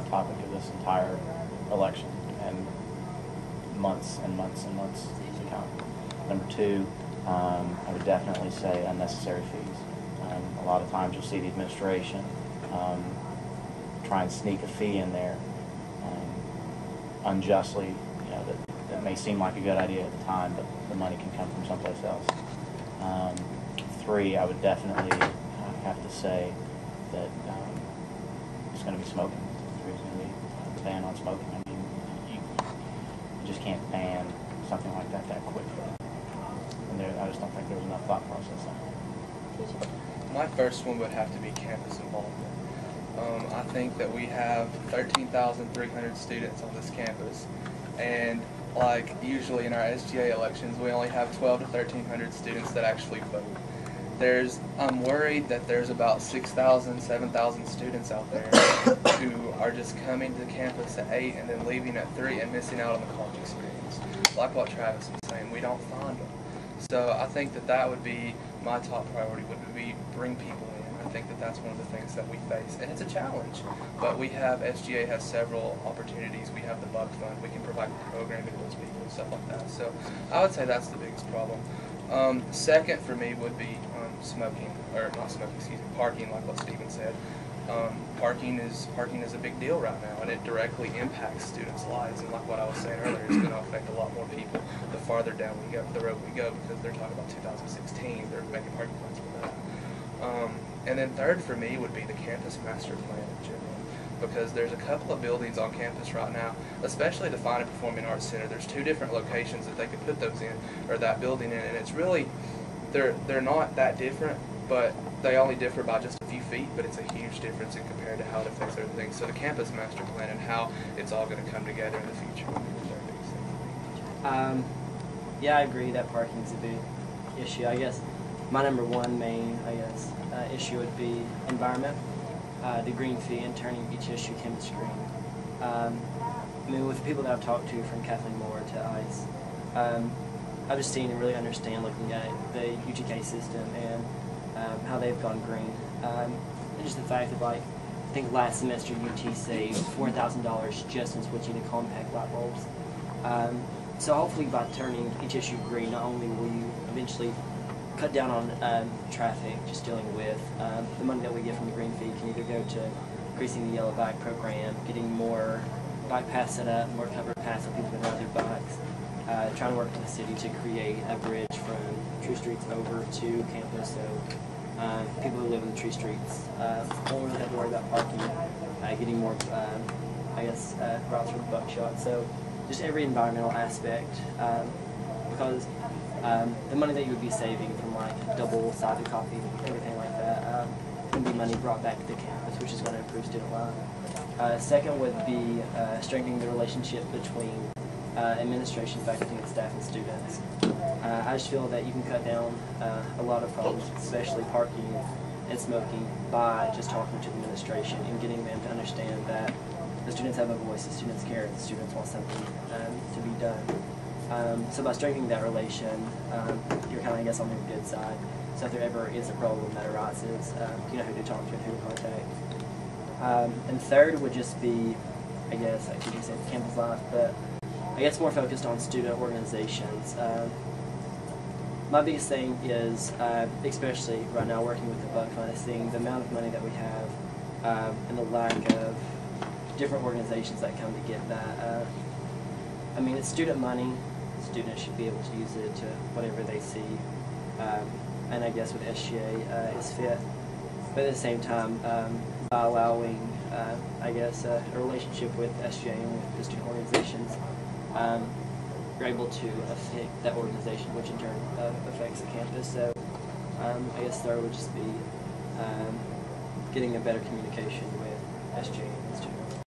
topic of this entire election, and months and months and months to come. Number two, I would definitely say unnecessary fees. A lot of times you'll see the administration try and sneak a fee in there unjustly. You know, that may seem like a good idea at the time, but the money can come from someplace else. Three, I would definitely have to say that it's going to be smoking. There's going to be a ban on smoking. I mean, you just can't ban something like that quickly. And I just don't think there was enough thought process on it. My first one would have to be campus involvement. I think that we have 13,300 students on this campus, and like usually in our SGA elections, we only have 12 to 1,300 students that actually vote. I'm worried that there's about 6,000, 7,000 students out there who are just coming to the campus at 8 and then leaving at 3 and missing out on the college experience. Like what Travis was saying, we don't find them. So I think that would be my top priority, would be bring people in. I think that's one of the things that we face, and it's a challenge. But SGA has several opportunities. We have the Buck Fund. We can provide programming to those people and stuff like that. So I would say that's the biggest problem. Second for me would be parking, like what Stephen said. Parking is a big deal right now, and it directly impacts students' lives. And like what I was saying earlier, it's going to affect a lot more people the farther down the road we go, because they're talking about 2016. They're making parking plans for that. And then third for me would be the campus master plan in general, because there's a couple of buildings on campus right now, especially the Fine and Performing Arts Center. There's 2 different locations that they could put those in, or that building in, and it's really, they're not that different, but they only differ by just a few feet, but it's a huge difference in compared to how it affects everything. So the campus master plan and how it's all going to come together in the future would be the third biggest thing. Yeah, I agree that parking's a big issue. I guess my number one main, issue would be environment, the green fee, and turning each issue campus green. I mean, with the people that I've talked to, from Kathleen Moore to ICE, I've just seen and really understand looking at the UGK system and how they've gone green. And just the fact that, like, I think last semester UT saved $4,000 just in switching to compact light bulbs. So hopefully by turning each issue green, not only will you eventually cut down on traffic, just dealing with the money that we get from the green fee can either go to increasing the yellow bike program, getting more bike paths set up, more covered paths so people can ride their bikes, trying to work with the city to create a bridge from True Streets over to campus, so people who live in the True Streets won't really have to worry about parking, getting more, routes for the buckshot. So just every environmental aspect, because the money that you would be saving from like double-sided copy, everything like that, can be money brought back to the campus, which is going to improve student life. Second would be strengthening the relationship between administration, faculty, and staff and students. I just feel that you can cut down a lot of problems, especially parking and smoking, by just talking to the administration and getting them to understand that the students have a voice, the students care, the students want something to be done. So by strengthening that relation, you're kind of, I guess, on the good side. So if there ever is a problem that arises, you know who to talk to and who to contact. And third would just be, I guess, like you said, campus life, but I guess more focused on student organizations. My biggest thing is, especially right now working with the Buck Fund, is seeing the amount of money that we have and the lack of different organizations that come to get that. I mean, it's student money. Students should be able to use it to whatever they see. And I guess with SGA is fit. But at the same time, by allowing, a relationship with SGA and with the student organizations, you're able to affect that organization, which in turn affects the campus. So I guess third would just be getting a better communication with SGA and the student